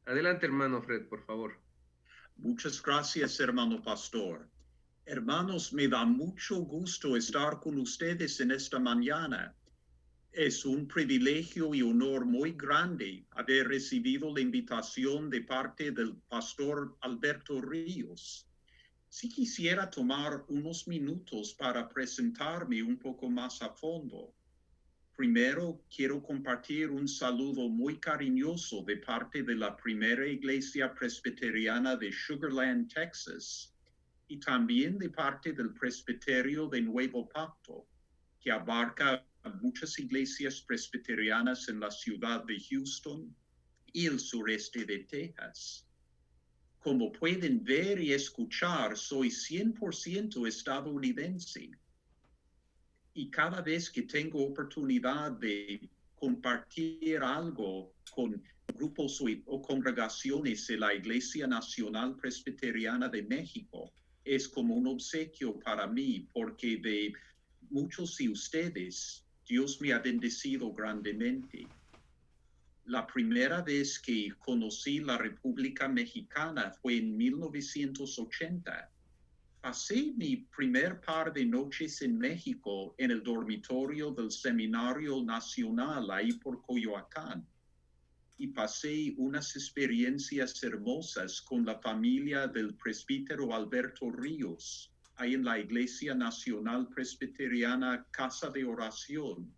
Adelante, hermano Fred, por favor. Muchas gracias, hermano pastor. Hermanos, me da mucho gusto estar con ustedes en esta mañana. Es un privilegio y honor muy grande haber recibido la invitación de parte del pastor Alberto Ríos. Si quisiera tomar unos minutos para presentarme un poco más a fondo. Primero, quiero compartir un saludo muy cariñoso de parte de la primera iglesia presbiteriana de Sugar Land, Texas, y también de parte del presbiterio de Nuevo Pacto, que abarca muchas iglesias presbiterianas en la ciudad de Houston y el sureste de Texas. Como pueden ver y escuchar, soy 100% estadounidense y cada vez que tengo oportunidad de compartir algo con grupos o congregaciones de la Iglesia Nacional Presbiteriana de México, es como un obsequio para mí, porque de muchos de ustedes, Dios me ha bendecido grandemente. La primera vez que conocí la República Mexicana fue en 1980. Pasé mi primer par de noches en México en el dormitorio del Seminario Nacional ahí por Coyoacán y pasé unas experiencias hermosas con la familia del presbítero Alberto Ríos ahí en la Iglesia Nacional Presbiteriana Casa de Oración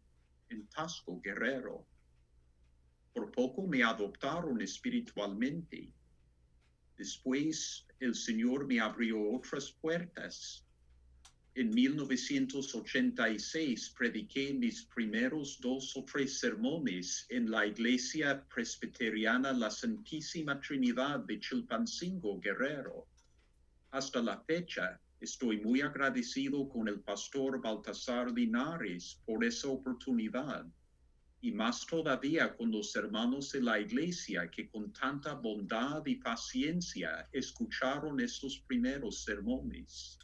en Tasco, Guerrero. Por poco me adoptaron espiritualmente. Después el Señor me abrió otras puertas. En 1986 prediqué mis primeros 2 o 3 sermones en la Iglesia Presbiteriana La Santísima Trinidad de Chilpancingo, Guerrero. Hasta la fecha, estoy muy agradecido con el pastor Baltasar Linares por esa oportunidad y más todavía con los hermanos de la iglesia que con tanta bondad y paciencia escucharon estos primeros sermones.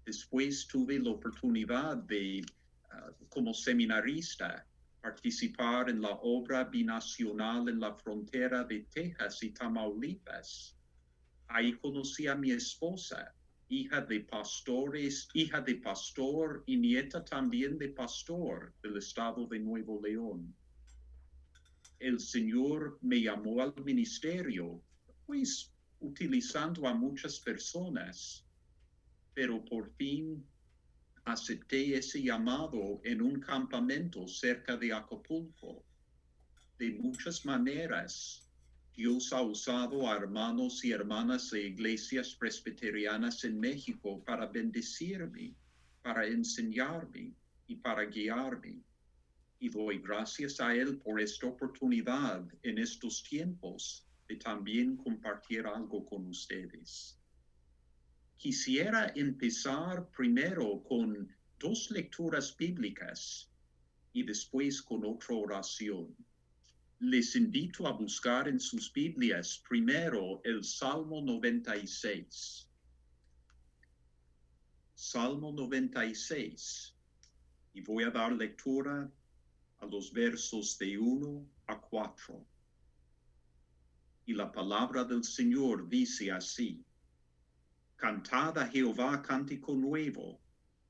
Después tuve la oportunidad de, como seminarista, participar en la obra binacional en la frontera de Texas y Tamaulipas. Ahí conocí a mi esposa, hija de pastores, hija de pastor y nieta también de pastor del estado de Nuevo León. El Señor me llamó al ministerio, pues utilizando a muchas personas, pero por fin acepté ese llamado en un campamento cerca de Acapulco. De muchas maneras, Dios ha usado a hermanos y hermanas de iglesias presbiterianas en México para bendecirme, para enseñarme y para guiarme. Y doy gracias a Él por esta oportunidad en estos tiempos de también compartir algo con ustedes. Quisiera empezar primero con 2 lecturas bíblicas y después con otra oración. Les invito a buscar en sus Biblias primero el Salmo 96. Salmo 96. Y voy a dar lectura a los versos de 1 a 4. Y la palabra del Señor dice así: Cantad a Jehová cántico nuevo,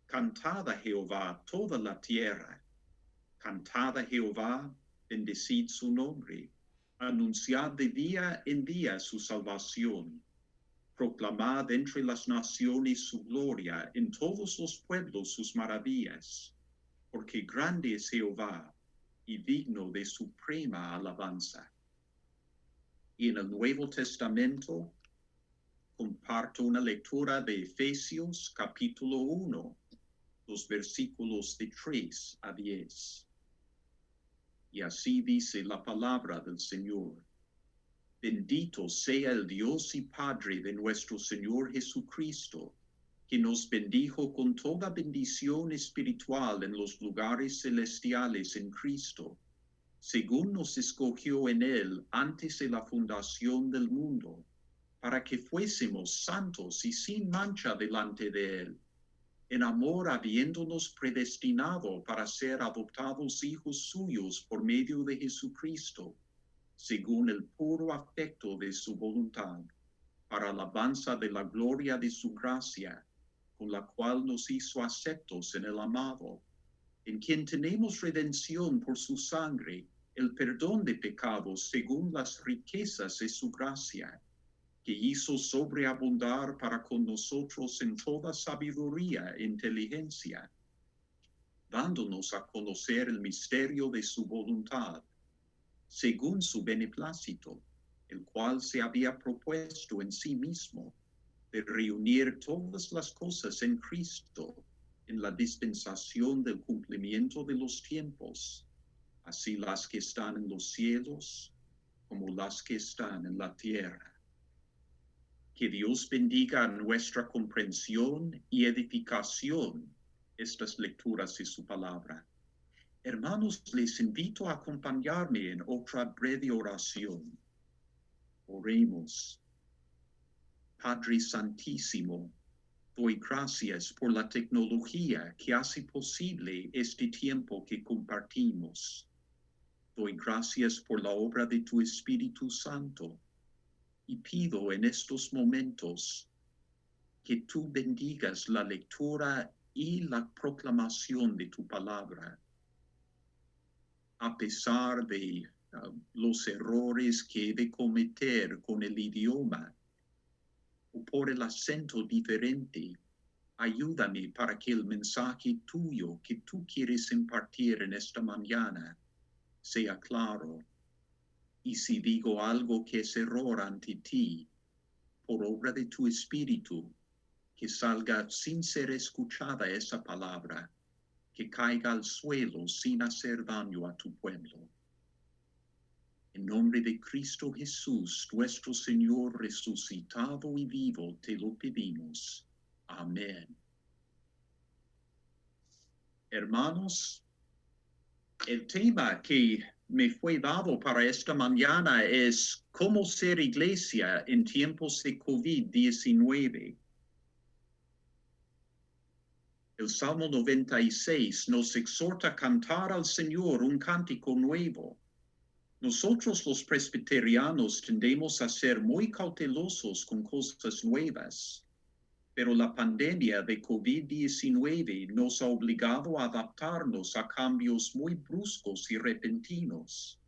cantad a Jehová toda la tierra, cantad a Jehová, bendecid su nombre, anunciad de día en día su salvación, proclamad entre las naciones su gloria, en todos los pueblos sus maravillas, porque grande es Jehová y digno de suprema alabanza. Y en el Nuevo Testamento comparto una lectura de Efesios capítulo 1, los versículos de 3 a 10. Y así dice la palabra del Señor: Bendito sea el Dios y Padre de nuestro Señor Jesucristo, que nos bendijo con toda bendición espiritual en los lugares celestiales en Cristo, según nos escogió en Él antes de la fundación del mundo, para que fuésemos santos y sin mancha delante de Él, en amor habiéndonos predestinado para ser adoptados hijos suyos por medio de Jesucristo, según el puro afecto de su voluntad, para alabanza de la gloria de su gracia, con la cual nos hizo aceptos en el amado, en quien tenemos redención por su sangre, el perdón de pecados según las riquezas de su gracia, que hizo sobreabundar para con nosotros en toda sabiduría e inteligencia, dándonos a conocer el misterio de su voluntad, según su beneplácito, el cual se había propuesto en sí mismo, de reunir todas las cosas en Cristo, en la dispensación del cumplimiento de los tiempos, así las que están en los cielos como las que están en la tierra. Que Dios bendiga nuestra comprensión y edificación estas lecturas de su palabra. Hermanos, les invito a acompañarme en otra breve oración. Oremos. Padre Santísimo, doy gracias por la tecnología que hace posible este tiempo que compartimos. Doy gracias por la obra de tu Espíritu Santo y pido en estos momentos que tú bendigas la lectura y la proclamación de tu palabra. A pesar de los errores que he de cometer con el idioma o por el acento diferente, ayúdame para que el mensaje tuyo que tú quieres impartir en esta mañana sea claro. Y si digo algo que es error ante ti, por obra de tu Espíritu, que salga sin ser escuchada esa palabra, que caiga al suelo sin hacer daño a tu pueblo. En nombre de Cristo Jesús, nuestro Señor resucitado y vivo, te lo pedimos. Amén. Hermanos, el tema que me fue dado para esta mañana es cómo ser iglesia en tiempos de COVID-19. El Salmo 96 nos exhorta a cantar al Señor un cántico nuevo. Nosotros los presbiterianos tendemos a ser muy cautelosos con cosas nuevas, pero la pandemia de COVID-19 nos ha obligado a adaptarnos a cambios muy bruscos y repentinos.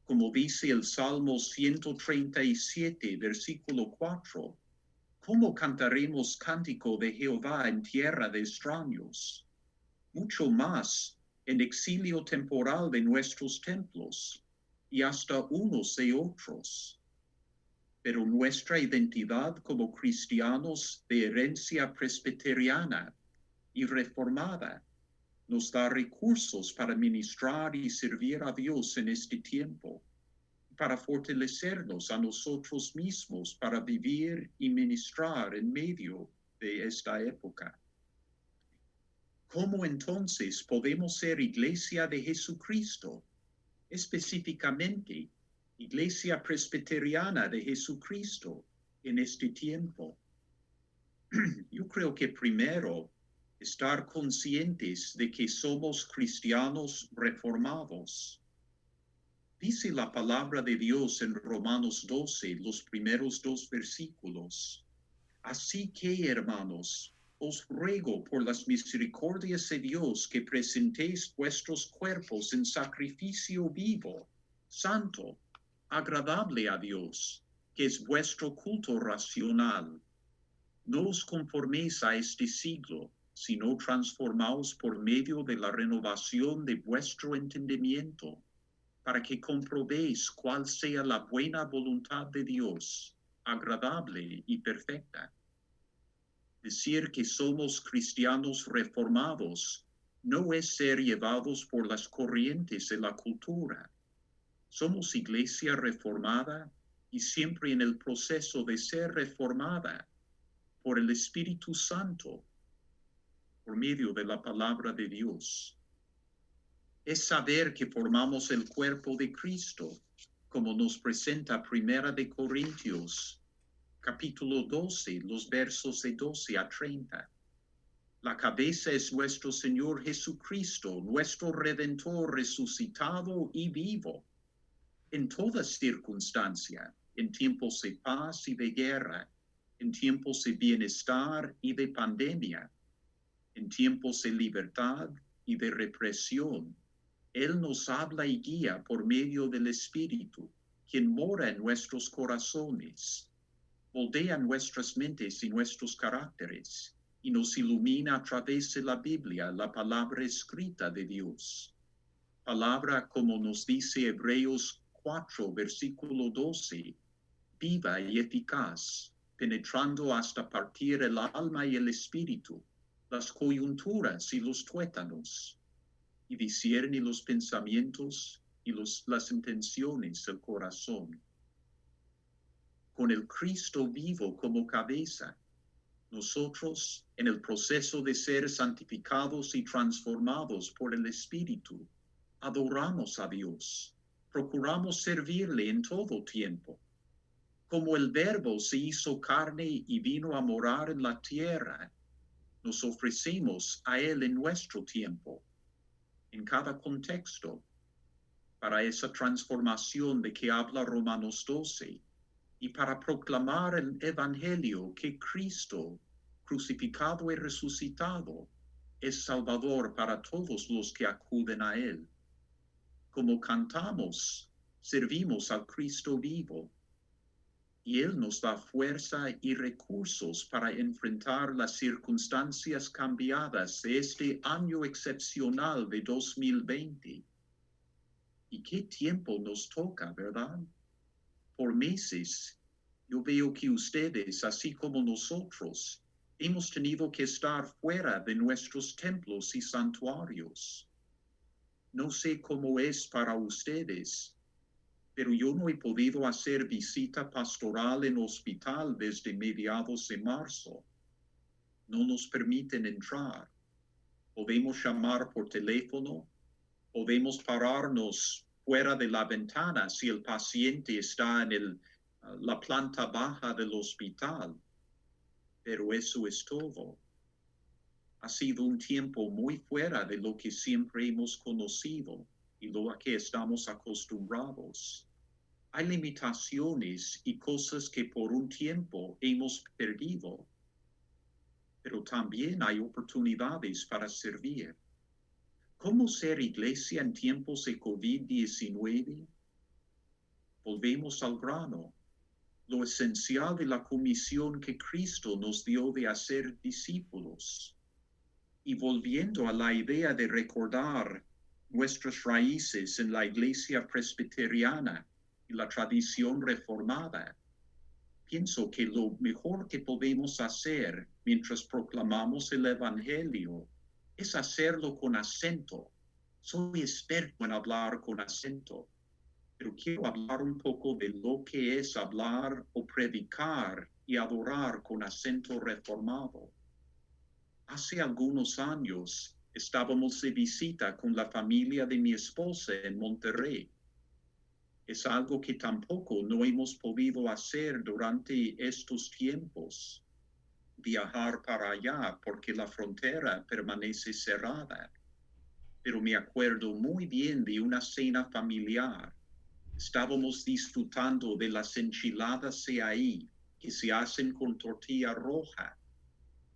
Como dice el Salmo 137, versículo 4, ¿cómo cantaremos cántico de Jehová en tierra de extraños? Mucho más en exilio temporal de nuestros templos y hasta unos de otros. Pero nuestra identidad como cristianos de herencia presbiteriana y reformada nos da recursos para ministrar y servir a Dios en este tiempo, para fortalecernos a nosotros mismos para vivir y ministrar en medio de esta época. ¿Cómo entonces podemos ser iglesia de Jesucristo? Específicamente, Iglesia Presbiteriana de Jesucristo en este tiempo. Yo creo que primero, estar conscientes de que somos cristianos reformados. Dice la palabra de Dios en Romanos 12, los primeros 2 versículos. Así que, hermanos, os ruego por las misericordias de Dios que presentéis vuestros cuerpos en sacrificio vivo, santo, agradable a Dios, que es vuestro culto racional. No os conforméis a este siglo, sino transformaos por medio de la renovación de vuestro entendimiento, para que comprobéis cuál sea la buena voluntad de Dios, agradable y perfecta. Decir que somos cristianos reformados no es ser llevados por las corrientes de la cultura. Somos iglesia reformada y siempre en el proceso de ser reformada por el Espíritu Santo, por medio de la palabra de Dios. Es saber que formamos el cuerpo de Cristo, como nos presenta Primera de Corintios, capítulo 12, los versos de 12 a 30. La cabeza es nuestro Señor Jesucristo, nuestro Redentor resucitado y vivo. En toda circunstancia, en tiempos de paz y de guerra, en tiempos de bienestar y de pandemia, en tiempos de libertad y de represión, Él nos habla y guía por medio del Espíritu, quien mora en nuestros corazones, moldea nuestras mentes y nuestros caracteres, y nos ilumina a través de la Biblia, la palabra escrita de Dios. Palabra, como nos dice Hebreos 4, versículo 12, viva y eficaz, penetrando hasta partir el alma y el espíritu, las coyunturas y los tuétanos, y discierne los pensamientos y las intenciones del corazón. Con el Cristo vivo como cabeza, nosotros, en el proceso de ser santificados y transformados por el Espíritu, adoramos a Dios, procuramos servirle en todo tiempo. Como el Verbo se hizo carne y vino a morar en la tierra, nos ofrecemos a Él en nuestro tiempo, en cada contexto, para esa transformación de que habla Romanos 12, y para proclamar el Evangelio que Cristo, crucificado y resucitado, es Salvador para todos los que acuden a Él. Como cantamos, servimos al Cristo vivo, y Él nos da fuerza y recursos para enfrentar las circunstancias cambiadas de este año excepcional de 2020. ¿Y qué tiempo nos toca, verdad? Por meses, yo veo que ustedes, así como nosotros, hemos tenido que estar fuera de nuestros templos y santuarios. No sé cómo es para ustedes, pero yo no he podido hacer visita pastoral en hospital desde mediados de marzo. No nos permiten entrar. Podemos llamar por teléfono, podemos pararnos fuera de la ventana si el paciente está en la planta baja del hospital, pero eso es todo. Ha sido un tiempo muy fuera de lo que siempre hemos conocido y lo a que estamos acostumbrados. Hay limitaciones y cosas que por un tiempo hemos perdido, pero también hay oportunidades para servir. ¿Cómo ser iglesia en tiempos de COVID-19? Volvemos al grano, lo esencial de la comisión que Cristo nos dio de hacer discípulos. Y volviendo a la idea de recordar nuestras raíces en la iglesia presbiteriana y la tradición reformada, pienso que lo mejor que podemos hacer mientras proclamamos el Evangelio es hacerlo con acento. Soy experto en hablar con acento, pero quiero hablar un poco de lo que es hablar o predicar y adorar con acento reformado. Hace algunos años estábamos de visita con la familia de mi esposa en Monterrey. Es algo que tampoco no hemos podido hacer durante estos tiempos, viajar para allá porque la frontera permanece cerrada. Pero me acuerdo muy bien de una cena familiar. Estábamos disfrutando de las enchiladas de ahí, que se hacen con tortilla roja.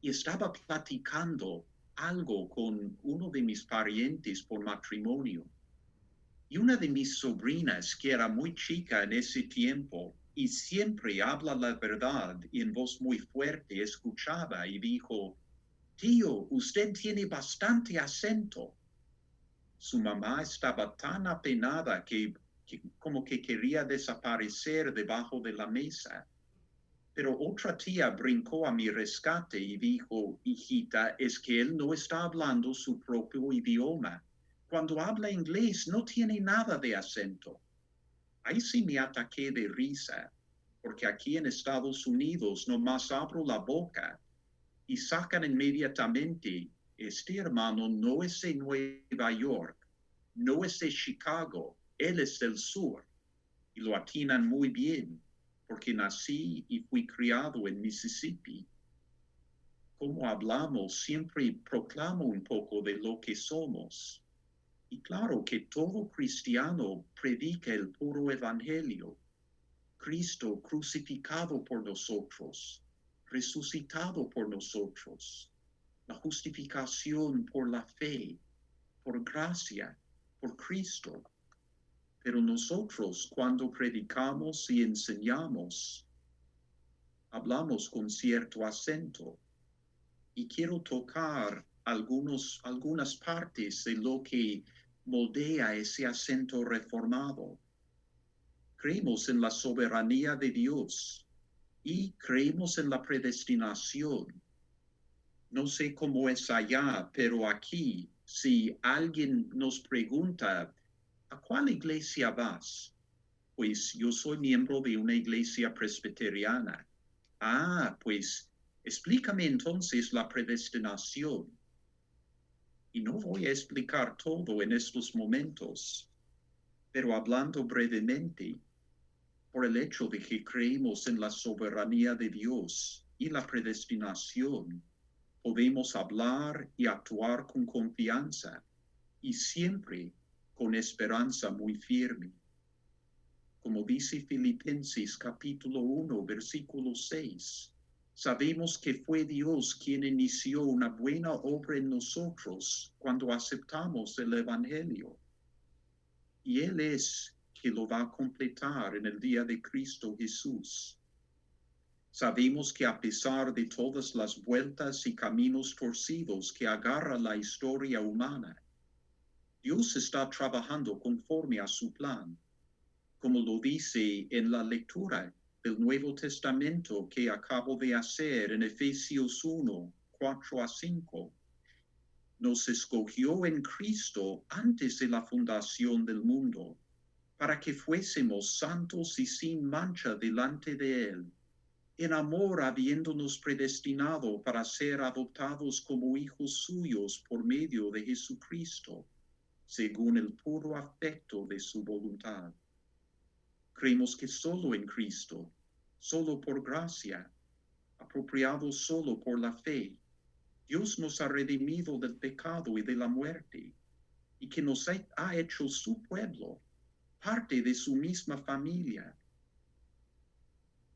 Y estaba platicando algo con uno de mis parientes por matrimonio. Y una de mis sobrinas, que era muy chica en ese tiempo y siempre habla la verdad y en voz muy fuerte, escuchaba y dijo, tío, usted tiene bastante acento. Su mamá estaba tan apenada que como que quería desaparecer debajo de la mesa. Pero otra tía brincó a mi rescate y dijo, hijita, es que él no está hablando su propio idioma. Cuando habla inglés no tiene nada de acento. Ahí sí me ataqué de risa, porque aquí en Estados Unidos nomás abro la boca y sacan inmediatamente, este hermano no es de Nueva York, no es de Chicago, él es del sur. Y lo atinan muy bien, porque nací y fui criado en Mississippi. Como hablamos, siempre proclamo un poco de lo que somos. Y claro que todo cristiano predica el puro evangelio. Cristo crucificado por nosotros, resucitado por nosotros, la justificación por la fe, por gracia, por Cristo. Pero nosotros, cuando predicamos y enseñamos, hablamos con cierto acento. Y quiero tocar algunas partes de lo que moldea ese acento reformado. Creemos en la soberanía de Dios y creemos en la predestinación. No sé cómo es allá, pero aquí, si alguien nos pregunta, ¿a cuál iglesia vas? Pues yo soy miembro de una iglesia presbiteriana. Ah, pues explícame entonces la predestinación. Y no voy a explicar todo en estos momentos, pero hablando brevemente, por el hecho de que creemos en la soberanía de Dios y la predestinación, podemos hablar y actuar con confianza y siempre con esperanza muy firme. Como dice Filipenses capítulo 1, versículo 6, sabemos que fue Dios quien inició una buena obra en nosotros cuando aceptamos el Evangelio. Y Él es que lo va a completar en el día de Cristo Jesús. Sabemos que a pesar de todas las vueltas y caminos torcidos que agarra la historia humana, Dios está trabajando conforme a su plan, como lo dice en la lectura del Nuevo Testamento que acabo de hacer en Efesios 1, 4 a 5. Nos escogió en Cristo antes de la fundación del mundo, para que fuésemos santos y sin mancha delante de Él, en amor habiéndonos predestinado para ser adoptados como hijos suyos por medio de Jesucristo, según el puro afecto de su voluntad. Creemos que solo en Cristo, solo por gracia, apropiados solo por la fe, Dios nos ha redimido del pecado y de la muerte, y que nos ha hecho su pueblo, parte de su misma familia.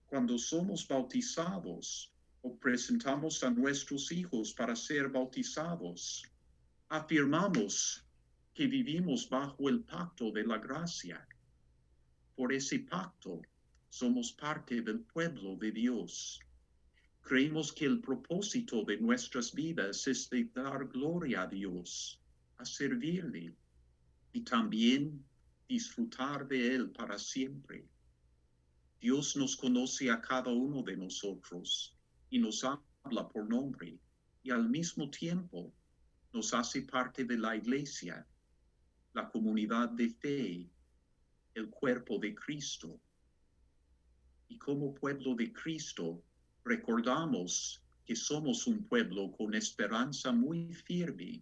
Cuando somos bautizados o presentamos a nuestros hijos para ser bautizados, afirmamos que vivimos bajo el pacto de la gracia. Por ese pacto somos parte del pueblo de Dios. Creemos que el propósito de nuestras vidas es de dar gloria a Dios, a servirle y también disfrutar de Él para siempre. Dios nos conoce a cada uno de nosotros y nos habla por nombre y al mismo tiempo nos hace parte de la iglesia, la comunidad de fe, el cuerpo de Cristo. Y como pueblo de Cristo, recordamos que somos un pueblo con esperanza muy firme,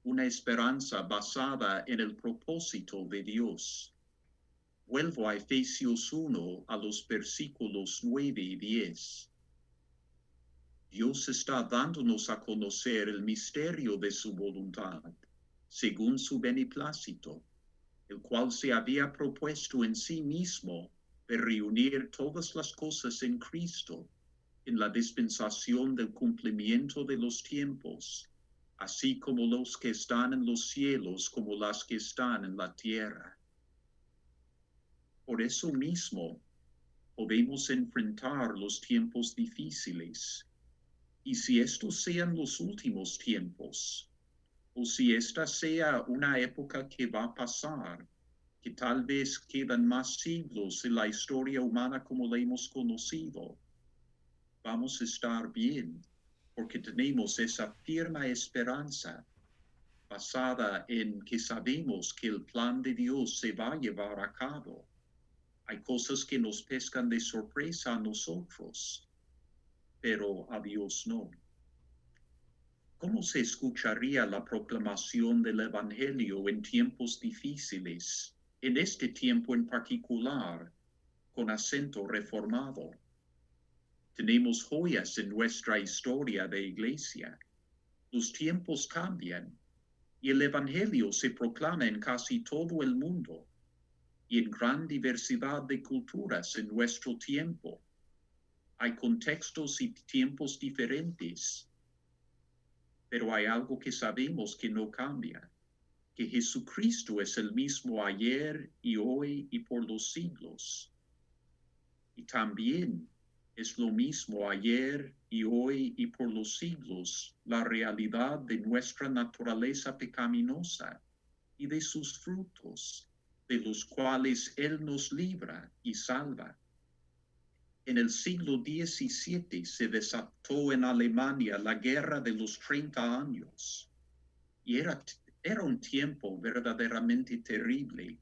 una esperanza basada en el propósito de Dios. Vuelvo a Efesios 1 a los versículos 9 y 10. Dios está dándonos a conocer el misterio de su voluntad, según su beneplácito, el cual se había propuesto en sí mismo de reunir todas las cosas en Cristo, en la dispensación del cumplimiento de los tiempos, así como los que están en los cielos como las que están en la tierra. Por eso mismo, podemos enfrentar los tiempos difíciles. Y si estos sean los últimos tiempos, o si esta sea una época que va a pasar, que tal vez quedan más siglos en la historia humana como la hemos conocido, vamos a estar bien, porque tenemos esa firme esperanza basada en que sabemos que el plan de Dios se va a llevar a cabo. Hay cosas que nos pescan de sorpresa a nosotros, pero a Dios no. ¿Cómo se escucharía la proclamación del Evangelio en tiempos difíciles, en este tiempo en particular, con acento reformado? Tenemos joyas en nuestra historia de iglesia. Los tiempos cambian y el Evangelio se proclama en casi todo el mundo y en gran diversidad de culturas en nuestro tiempo. Hay contextos y tiempos diferentes, pero hay algo que sabemos que no cambia, que Jesucristo es el mismo ayer y hoy y por los siglos. Y también es lo mismo ayer y hoy y por los siglos la realidad de nuestra naturaleza pecaminosa y de sus frutos, de los cuales Él nos libra y salva. En el siglo XVII se desató en Alemania la guerra de los 30 años y era un tiempo verdaderamente terrible.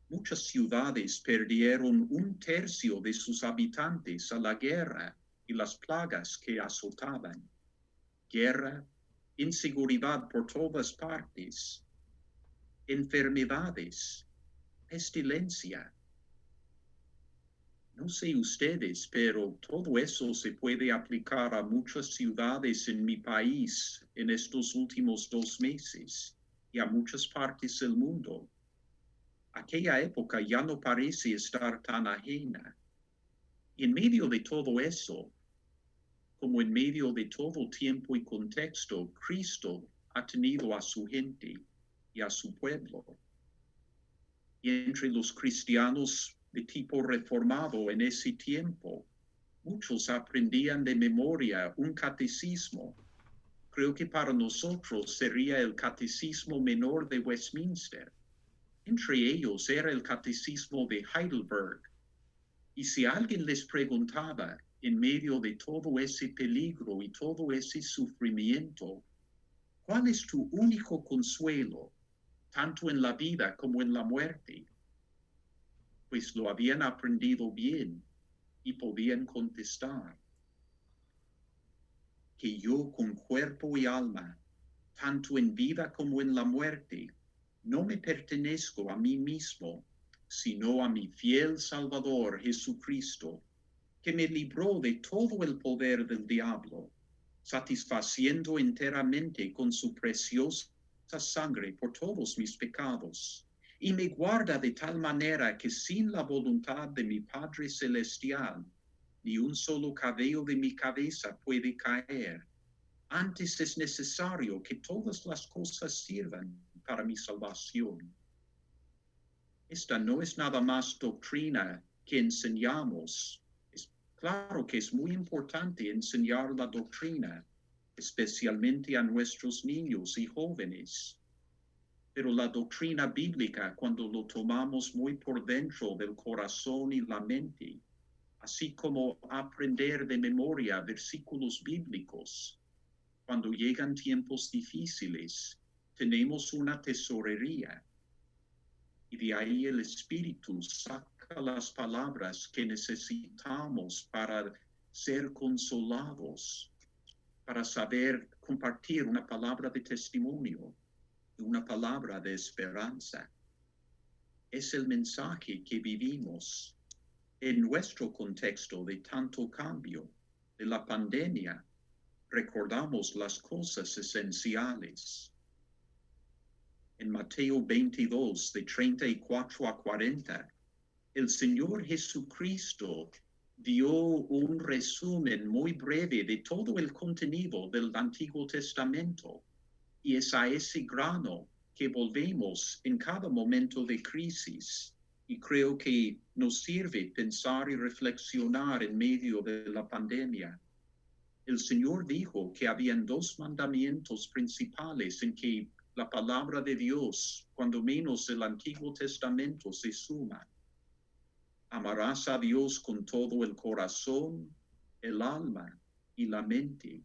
Muchas ciudades perdieron 1/3 de sus habitantes a la guerra y las plagas que azotaban. Guerra, inseguridad por todas partes, enfermedades, pestilencia. No sé ustedes, pero todo eso se puede aplicar a muchas ciudades en mi país en estos últimos 2 meses y a muchas partes del mundo. Aquella época ya no parece estar tan ajena. Y en medio de todo eso, como en medio de todo tiempo y contexto, Cristo ha tenido a su gente y a su pueblo. Y entre los cristianos de tipo reformado en ese tiempo, muchos aprendían de memoria un catecismo. Creo que para nosotros sería el Catecismo Menor de Westminster. Entre ellos era el Catecismo de Heidelberg. Y si alguien les preguntaba, en medio de todo ese peligro y todo ese sufrimiento, ¿cuál es tu único consuelo, tanto en la vida como en la muerte? Pues lo habían aprendido bien y podían contestar: que yo con cuerpo y alma, tanto en vida como en la muerte, no me pertenezco a mí mismo, sino a mi fiel Salvador Jesucristo, que me libró de todo el poder del diablo, satisfaciendo enteramente con su preciosa sangre por todos mis pecados, y me guarda de tal manera que sin la voluntad de mi Padre Celestial, ni un solo cabello de mi cabeza puede caer. Antes es necesario que todas las cosas sirvan para mi salvación. Esta no es nada más doctrina que enseñamos. Claro que es muy importante enseñar la doctrina, especialmente a nuestros niños y jóvenes. Pero la doctrina bíblica, cuando lo tomamos muy por dentro del corazón y la mente, así como aprender de memoria versículos bíblicos, cuando llegan tiempos difíciles, tenemos una tesorería. Y de ahí el Espíritu saca las palabras que necesitamos para ser consolados, para saber compartir una palabra de testimonio, una palabra de esperanza. Es el mensaje que vivimos en nuestro contexto de tanto cambio, de la pandemia. Recordamos las cosas esenciales. En Mateo 22, de 34 a 40, el Señor Jesucristo dio un resumen muy breve de todo el contenido del Antiguo Testamento, y es a ese grano que volvemos en cada momento de crisis, y creo que nos sirve pensar y reflexionar en medio de la pandemia. El Señor dijo que habían 2 mandamientos principales en que la palabra de Dios, cuando menos el Antiguo Testamento, se suma. Amarás a Dios con todo el corazón, el alma y la mente.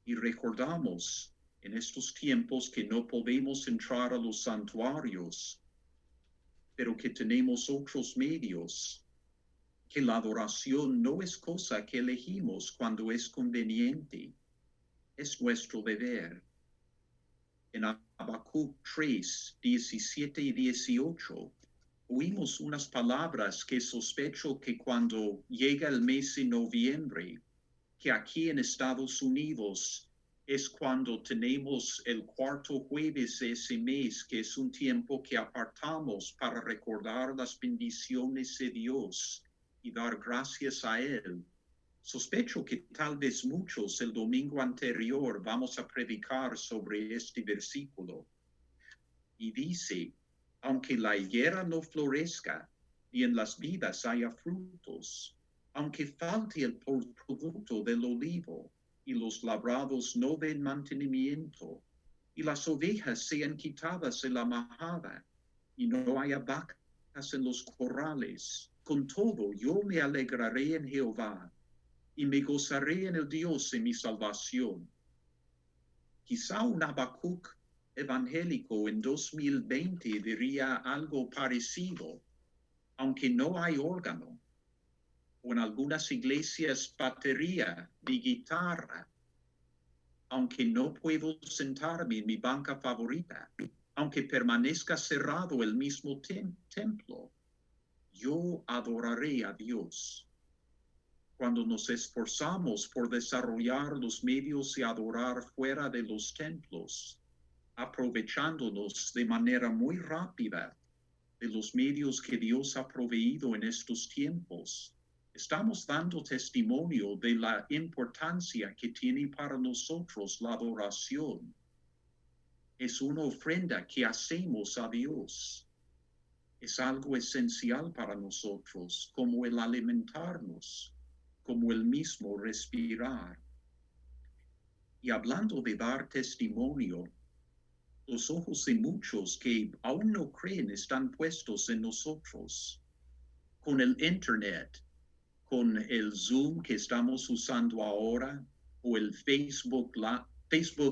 Y recordamos en estos tiempos que no podemos entrar a los santuarios, pero que tenemos otros medios, que la adoración no es cosa que elegimos cuando es conveniente, es nuestro deber. En Habacuc 3, 17 y 18, oímos unas palabras que sospecho que cuando llega el mes de noviembre, que aquí en Estados Unidos es cuando tenemos el cuarto jueves de ese mes, que es un tiempo que apartamos para recordar las bendiciones de Dios y dar gracias a Él. Sospecho que tal vez muchos el domingo anterior vamos a predicar sobre este versículo. Y dice, aunque la higuera no florezca y en las vidas haya frutos, aunque falte el producto del olivo y los labrados no den mantenimiento, y las ovejas sean quitadas de la majada, y no haya vacas en los corrales, con todo yo me alegraré en Jehová, y me gozaré en el Dios de mi salvación. Quizá un Habacuc evangélico en 2020 diría algo parecido, aunque no hay órgano, o en algunas iglesias batería ni guitarra, aunque no puedo sentarme en mi banca favorita, aunque permanezca cerrado el mismo templo, yo adoraré a Dios. Cuando nos esforzamos por desarrollar los medios de adorar fuera de los templos, aprovechándonos de manera muy rápida de los medios que Dios ha proveído en estos tiempos, estamos dando testimonio de la importancia que tiene para nosotros la adoración. Es una ofrenda que hacemos a Dios. Es algo esencial para nosotros, como el alimentarnos, como el mismo respirar. Y hablando de dar testimonio, los ojos de muchos que aún no creen están puestos en nosotros. Con el Internet, con el Zoom que estamos usando ahora, o el Facebook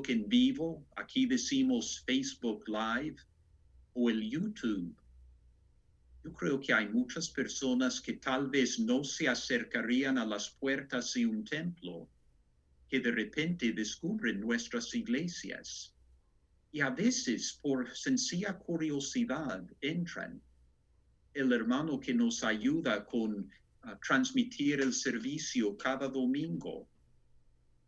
en vivo, aquí decimos Facebook Live, o el YouTube. Yo creo que hay muchas personas que tal vez no se acercarían a las puertas de un templo, que de repente descubren nuestras iglesias. Y a veces, por sencilla curiosidad, entran. El hermano que nos ayuda con transmitir el servicio cada domingo,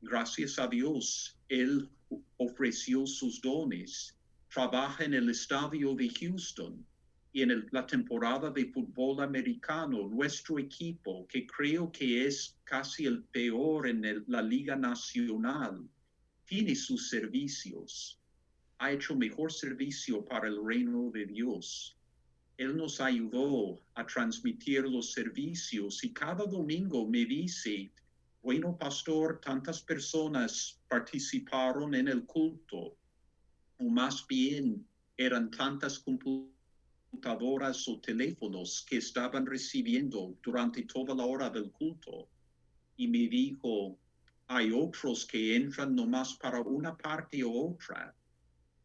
gracias a Dios, él ofreció sus dones. Trabaja en el estadio de Houston y en la temporada de fútbol americano, nuestro equipo, que creo que es casi el peor en la Liga Nacional, tiene sus servicios. Ha hecho mejor servicio para el reino de Dios. Él nos ayudó a transmitir los servicios y cada domingo me dice, bueno, pastor, tantas personas participaron en el culto, o más bien eran tantas computadoras o teléfonos que estaban recibiendo durante toda la hora del culto. Y me dijo, hay otros que entran nomás para una parte u otra,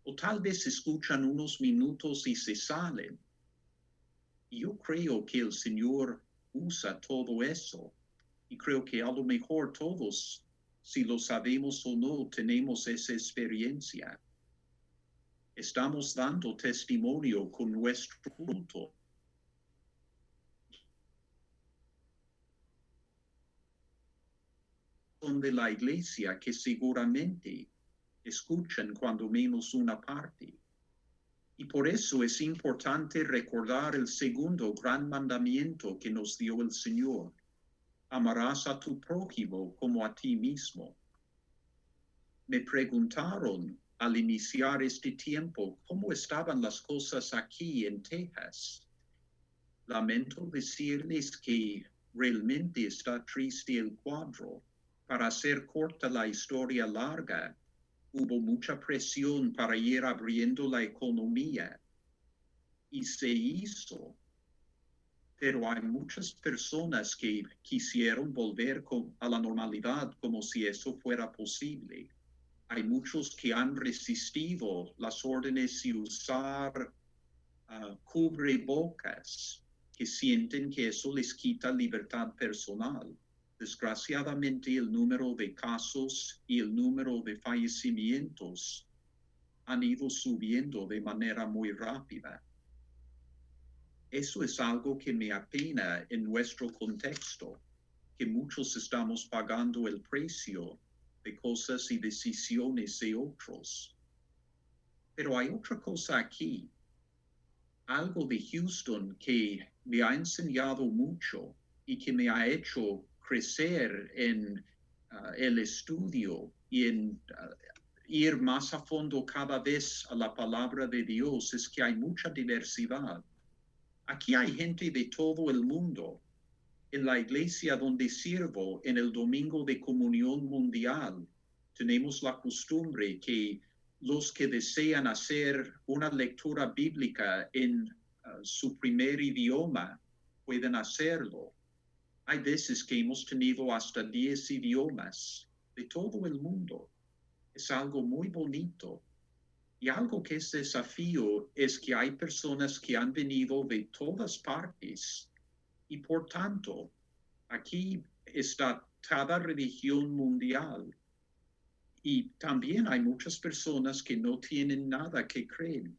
o tal vez escuchan unos minutos y se salen. Yo creo que el Señor usa todo eso y creo que a lo mejor todos, si lo sabemos o no, tenemos esa experiencia. Estamos dando testimonio con nuestro culto. Son de la iglesia que seguramente escuchan cuando menos una parte. Y por eso es importante recordar el segundo gran mandamiento que nos dio el Señor. Amarás a tu prójimo como a ti mismo. Me preguntaron al iniciar este tiempo cómo estaban las cosas aquí en Texas. Lamento decirles que realmente está triste el cuadro. Para hacer corta la historia larga, hubo mucha presión para ir abriendo la economía y se hizo, pero hay muchas personas que quisieron volver a la normalidad como si eso fuera posible. Hay muchos que han resistido las órdenes de usar cubrebocas, que sienten que eso les quita libertad personal. Desgraciadamente, el número de casos y el número de fallecimientos han ido subiendo de manera muy rápida. Eso es algo que me apena en nuestro contexto, que muchos estamos pagando el precio de cosas y decisiones de otros. Pero hay otra cosa aquí, algo de Houston que me ha enseñado mucho y que me ha hecho crecer en el estudio y en ir más a fondo cada vez a la palabra de Dios, es que hay mucha diversidad. Aquí hay gente de todo el mundo. En la iglesia donde sirvo, en el domingo de comunión mundial, tenemos la costumbre que los que desean hacer una lectura bíblica en su primer idioma pueden hacerlo. Hay veces que hemos tenido hasta 10 idiomas de todo el mundo. Es algo muy bonito. Y algo que es desafío es que hay personas que han venido de todas partes y por tanto, aquí está cada religión mundial. Y también hay muchas personas que no tienen nada que creen.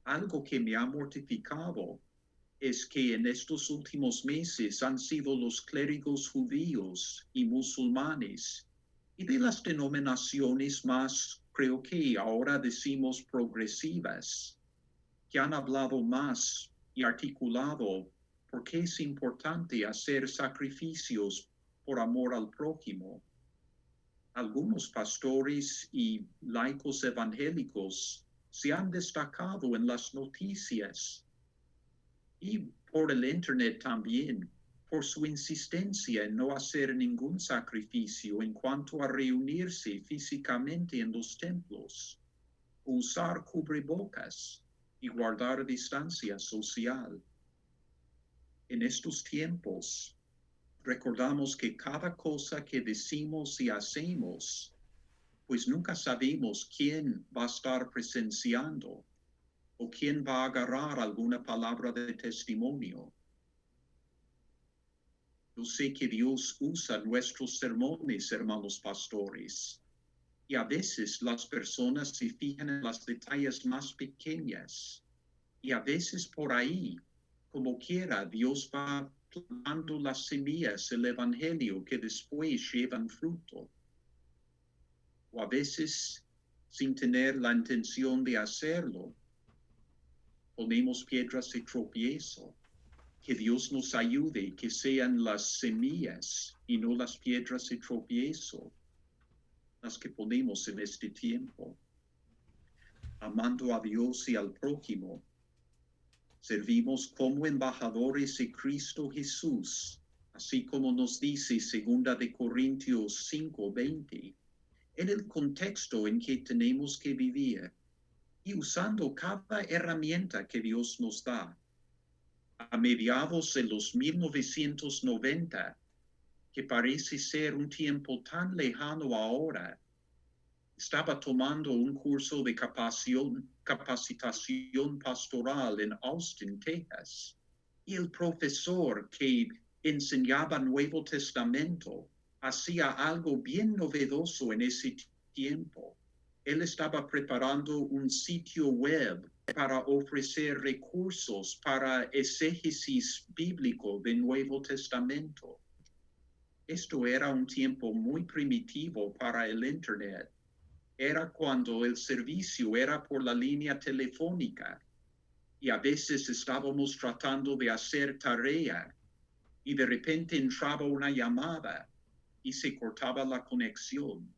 Algo que me ha mortificado es que en estos últimos meses han sido los clérigos judíos y musulmanes y de las denominaciones más, creo que ahora decimos progresivas, que han hablado más y articulado por qué es importante hacer sacrificios por amor al prójimo. Algunos pastores y laicos evangélicos se han destacado en las noticias y por el internet también, por su insistencia en no hacer ningún sacrificio en cuanto a reunirse físicamente en los templos, usar cubrebocas y guardar distancia social. En estos tiempos, recordamos que cada cosa que decimos y hacemos, pues nunca sabemos quién va a estar presenciando o quién va a agarrar alguna palabra de testimonio. Yo sé que Dios usa nuestros sermones, hermanos pastores, y a veces las personas se fijan en los detalles más pequeñas, y a veces por ahí, como quiera, Dios va plantando las semillas del Evangelio que después llevan fruto. O a veces, sin tener la intención de hacerlo, ponemos piedras de tropiezo. Que Dios nos ayude, que sean las semillas y no las piedras de tropiezo las que ponemos en este tiempo. Amando a Dios y al prójimo, servimos como embajadores de Cristo Jesús, así como nos dice 2 de Corintios 5:20, en el contexto en que tenemos que vivir y usando cada herramienta que Dios nos da. A mediados de los 1990, que parece ser un tiempo tan lejano ahora, estaba tomando un curso de capacitación pastoral en Austin, Texas, y el profesor que enseñaba Nuevo Testamento hacía algo bien novedoso en ese tiempo. Él estaba preparando un sitio web para ofrecer recursos para exégesis bíblico del Nuevo Testamento. Esto era un tiempo muy primitivo para el Internet. Era cuando el servicio era por la línea telefónica y a veces estábamos tratando de hacer tarea y de repente entraba una llamada y se cortaba la conexión.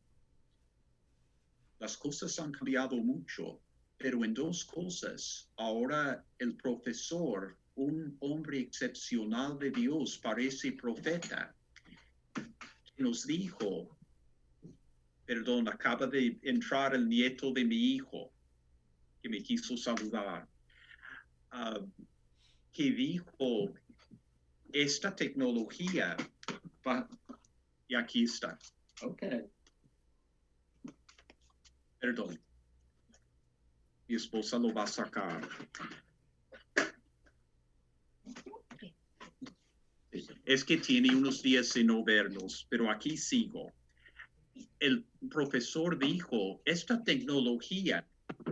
Las cosas han cambiado mucho, pero en dos cosas. Ahora el profesor, un hombre excepcional de Dios, parece profeta, nos dijo, perdón, acaba de entrar el nieto de mi hijo, que me quiso saludar, que dijo, esta tecnología va, y aquí está. Okay. Perdón. Mi esposa lo va a sacar. Es que tiene unos días de no vernos, pero aquí sigo. El profesor dijo, esta tecnología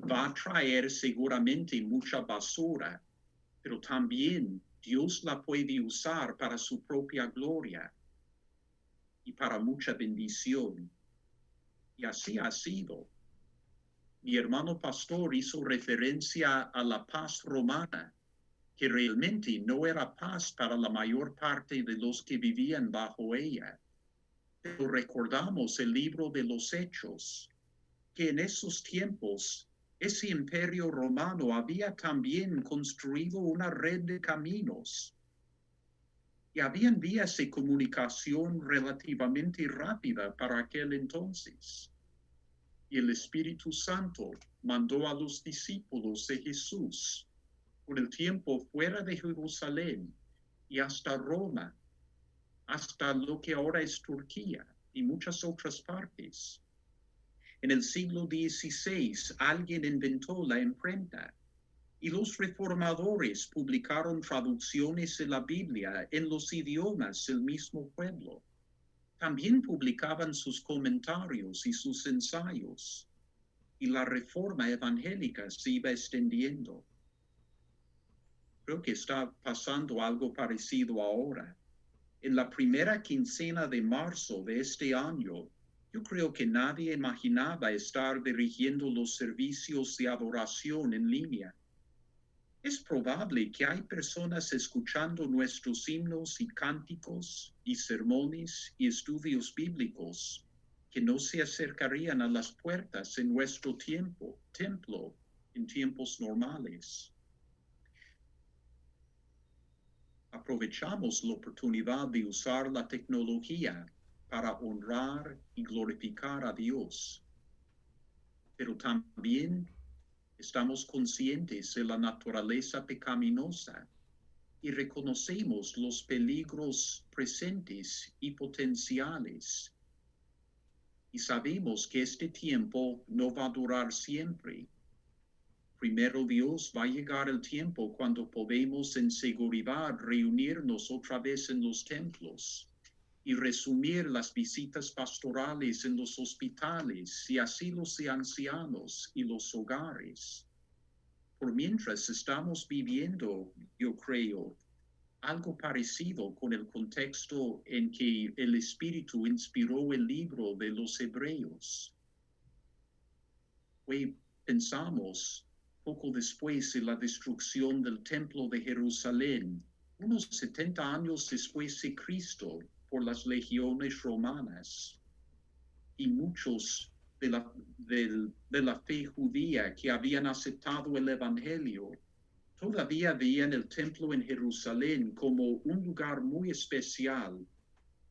va a traer seguramente mucha basura, pero también Dios la puede usar para su propia gloria. y para mucha bendición. Y así ha sido. Mi hermano pastor hizo referencia a la paz romana, que realmente no era paz para la mayor parte de los que vivían bajo ella. Pero recordamos el libro de los Hechos, que en esos tiempos ese imperio romano había también construido una red de caminos y habían vías de comunicación relativamente rápida para aquel entonces. Y el Espíritu Santo mandó a los discípulos de Jesús por el tiempo fuera de Jerusalén y hasta Roma, hasta lo que ahora es Turquía y muchas otras partes. En el siglo XVI, alguien inventó la imprenta y los reformadores publicaron traducciones de la Biblia en los idiomas del mismo pueblo. También publicaban sus comentarios y sus ensayos, y la reforma evangélica se iba extendiendo. Creo que está pasando algo parecido ahora. En la primera quincena de marzo de este año, yo creo que nadie imaginaba estar dirigiendo los servicios de adoración en línea. Es probable que hay personas escuchando nuestros himnos y cánticos y sermones y estudios bíblicos que no se acercarían a las puertas en nuestro templo en tiempos normales. Aprovechamos la oportunidad de usar la tecnología para honrar y glorificar a Dios, pero también estamos conscientes de la naturaleza pecaminosa y reconocemos los peligros presentes y potenciales. Y sabemos que este tiempo no va a durar siempre. Primero Dios, va a llegar el tiempo cuando podemos en seguridad reunirnos otra vez en los templos y resumir las visitas pastorales en los hospitales y asilos de ancianos y los hogares. Por mientras estamos viviendo, yo creo, algo parecido con el contexto en que el Espíritu inspiró el libro de los Hebreos. Hoy pensamos, poco después de la destrucción del Templo de Jerusalén, unos 70 años después de Cristo, por las legiones romanas, y muchos de la fe judía que habían aceptado el Evangelio, todavía veían el templo en Jerusalén como un lugar muy especial,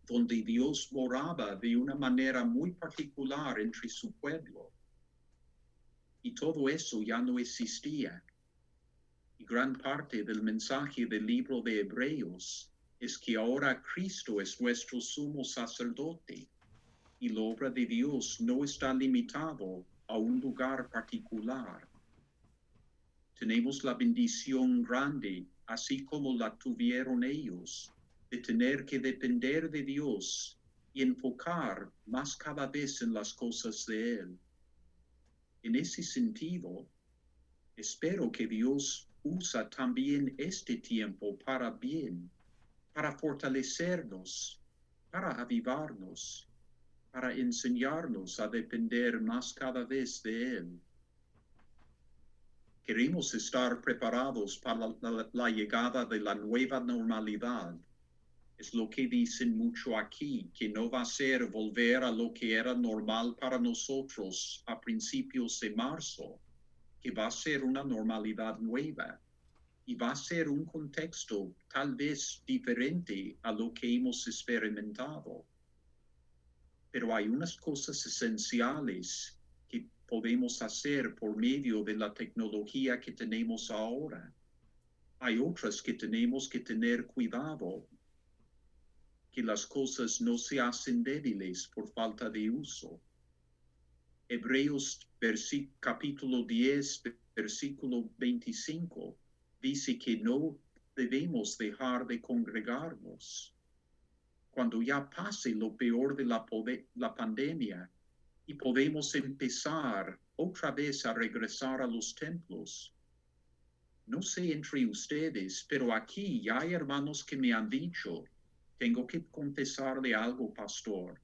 donde Dios moraba de una manera muy particular entre su pueblo. Y todo eso ya no existía. Y gran parte del mensaje del libro de Hebreos es que ahora Cristo es nuestro sumo sacerdote y la obra de Dios no está limitado a un lugar particular. Tenemos la bendición grande, así como la tuvieron ellos, de tener que depender de Dios y enfocar más cada vez en las cosas de Él. En ese sentido, espero que Dios usa también este tiempo para bien, para fortalecernos, para avivarnos, para enseñarnos a depender más cada vez de Él. Queremos estar preparados para la llegada de la nueva normalidad. Es lo que dicen mucho aquí, que no va a ser volver a lo que era normal para nosotros a principios de marzo, que va a ser una normalidad nueva y va a ser un contexto tal vez diferente a lo que hemos experimentado. Pero hay unas cosas esenciales que podemos hacer por medio de la tecnología que tenemos ahora. Hay otras que tenemos que tener cuidado, que las cosas no se hacen débiles por falta de uso. Hebreos capítulo 10, versículo 25, dice que no debemos dejar de congregarnos. Cuando ya pase lo peor de la pandemia y podemos empezar otra vez a regresar a los templos. No sé entre ustedes, pero aquí ya hay hermanos que me han dicho Tengo que confesarle algo, pastor.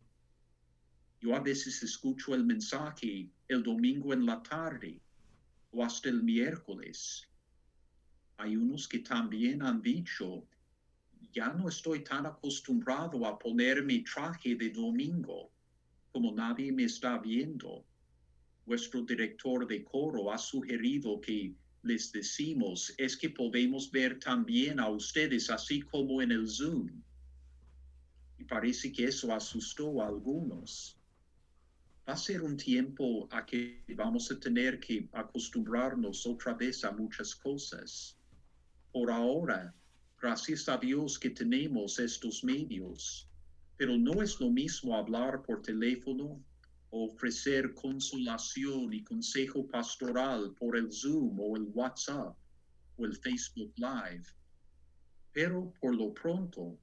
Yo a veces escucho el mensaje el domingo en la tarde o hasta el miércoles. Hay unos que también han dicho, ya no estoy tan acostumbrado a poner mi traje de domingo, como nadie me está viendo. Vuestro director de coro ha sugerido que les decimos, es que podemos ver también a ustedes así como en el Zoom. Y parece que eso asustó a algunos. Va a ser un tiempo a que vamos a tener que acostumbrarnos otra vez a muchas cosas. Por ahora, gracias a Dios que tenemos estos medios, pero no es lo mismo hablar por teléfono o ofrecer consolación y consejo pastoral por el Zoom o el WhatsApp o el Facebook Live. Pero por lo pronto,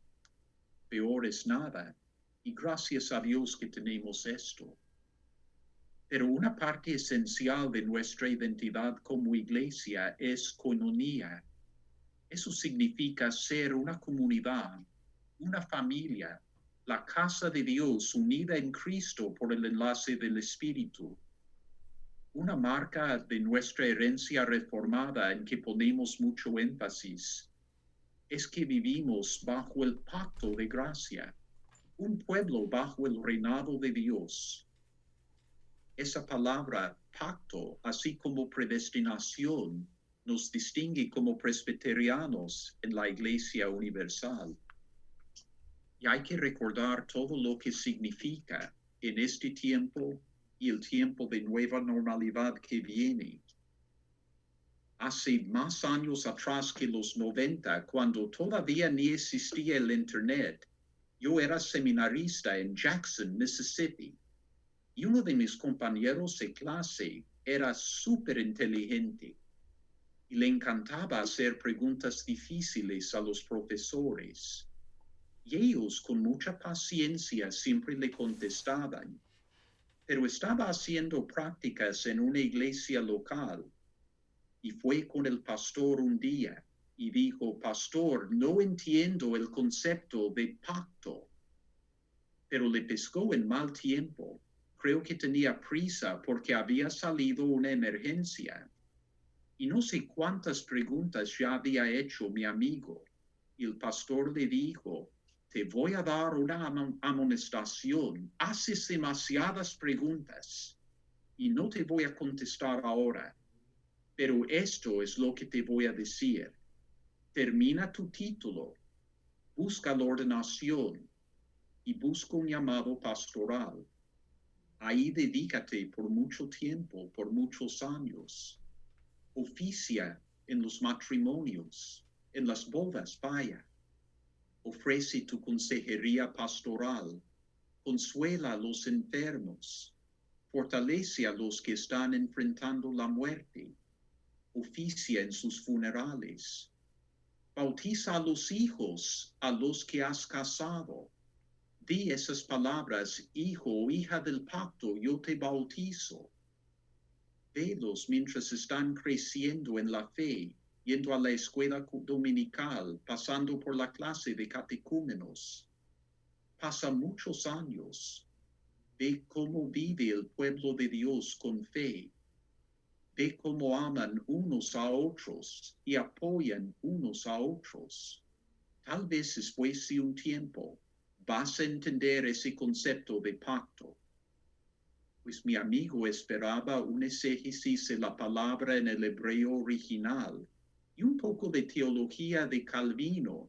peor es nada, y gracias a Dios que tenemos esto. Pero una parte esencial de nuestra identidad como iglesia es coinonía. Eso significa ser una comunidad, una familia, la casa de Dios unida en Cristo por el enlace del Espíritu. Una marca de nuestra herencia reformada en que ponemos mucho énfasis es que vivimos bajo el pacto de gracia, un pueblo bajo el reinado de Dios. Esa palabra pacto, así como predestinación, nos distingue como presbiterianos en la Iglesia Universal. Y hay que recordar todo lo que significa en este tiempo y el tiempo de nueva normalidad que viene. Hace más años atrás que los 90, cuando todavía ni existía el Internet, yo era seminarista en Jackson, Mississippi. Y uno de mis compañeros de clase era súper inteligente y le encantaba hacer preguntas difíciles a los profesores. Y ellos con mucha paciencia siempre le contestaban. Pero estaba haciendo prácticas en una iglesia local y fue con el pastor un día y dijo, pastor, no entiendo el concepto de pacto. Pero le pescó en mal tiempo. Creo que tenía prisa porque había salido una emergencia. Y no sé cuántas preguntas ya había hecho mi amigo. Y el pastor le dijo, te voy a dar una amonestación. Haces demasiadas preguntas y no te voy a contestar ahora. Pero esto es lo que te voy a decir. Termina tu título, busca la ordenación y busca un llamado pastoral. Ahí dedícate por mucho tiempo, por muchos años. Oficia en los matrimonios, en las bodas, vaya. Ofrece tu consejería pastoral. Consuela a los enfermos. Fortalece a los que están enfrentando la muerte. Oficia en sus funerales. Bautiza a los hijos a los que has casado. Di esas palabras, hijo o hija del pacto, yo te bautizo. Velos mientras están creciendo en la fe, yendo a la escuela dominical, pasando por la clase de catecúmenos. Pasa muchos años. Ve cómo vive el pueblo de Dios con fe. Ve cómo aman unos a otros y apoyan unos a otros. Tal vez después de un tiempo vas a entender ese concepto de pacto. Pues mi amigo esperaba un exégesis de la palabra en el hebreo original y un poco de teología de Calvino.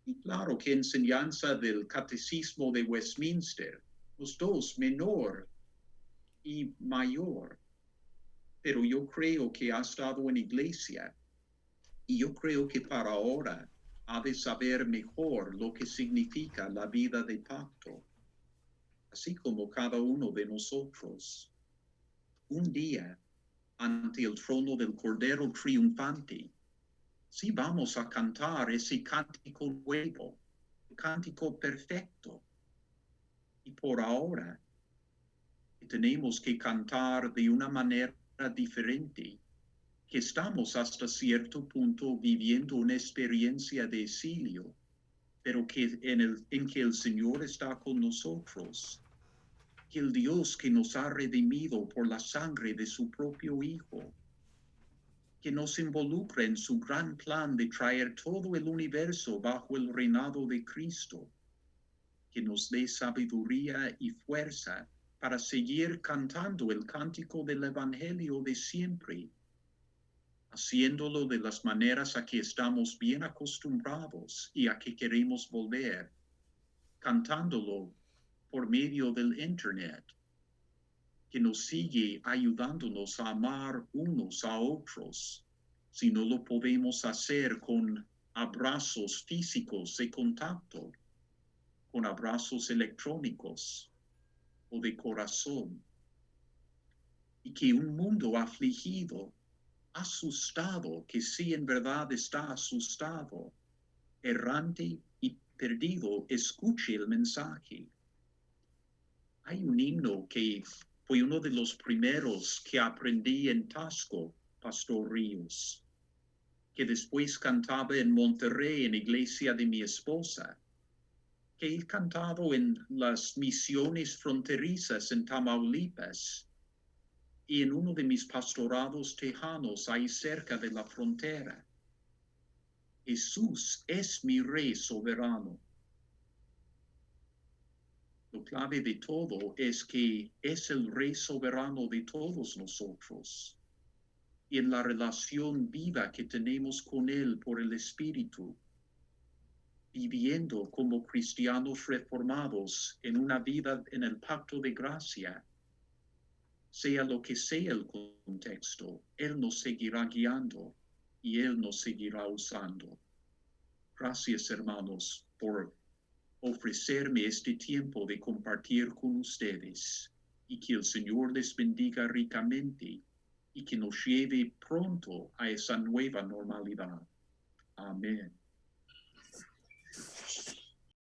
Y claro que enseñanza del catecismo de Westminster, los dos, menor y mayor. Pero yo creo que ha estado en iglesia y yo creo que para ahora ha de saber mejor lo que significa la vida de pacto, así como cada uno de nosotros. Un día, ante el trono del Cordero triunfante, sí vamos a cantar ese cántico nuevo, el cántico perfecto. Y por ahora, tenemos que cantar de una manera diferente, que estamos hasta cierto punto viviendo una experiencia de exilio. pero que en que el Señor está con nosotros, que el Dios que nos ha redimido por la sangre de su propio Hijo, que nos involucra en su gran plan de traer todo el universo bajo el reinado de Cristo, que nos dé sabiduría y fuerza para seguir cantando el cántico del Evangelio de siempre, haciéndolo de las maneras a que estamos bien acostumbrados y a que queremos volver, cantándolo por medio del Internet, que nos sigue ayudándonos a amar unos a otros, si no lo podemos hacer con abrazos físicos de contacto, con abrazos electrónicos o de corazón, y que un mundo afligido, asustado, que sí en verdad está asustado, errante y perdido, escuche el mensaje. Hay un himno que fue uno de los primeros que aprendí en Tasco, Pastor Ríos, que después cantaba en Monterrey, en iglesia de mi esposa, que he cantado en las misiones fronterizas en Tamaulipas y en uno de mis pastorados tejanos ahí cerca de la frontera. Jesús es mi Rey soberano. Lo clave de todo es que es el Rey soberano de todos nosotros. Y en la relación viva que tenemos con Él por el Espíritu, viviendo como cristianos reformados en una vida en el pacto de gracia, sea lo que sea el contexto, Él nos seguirá guiando y Él nos seguirá usando. Gracias, hermanos, por ofrecerme este tiempo de compartir con ustedes, y que el Señor les bendiga ricamente y que nos lleve pronto a esa nueva normalidad. Amén.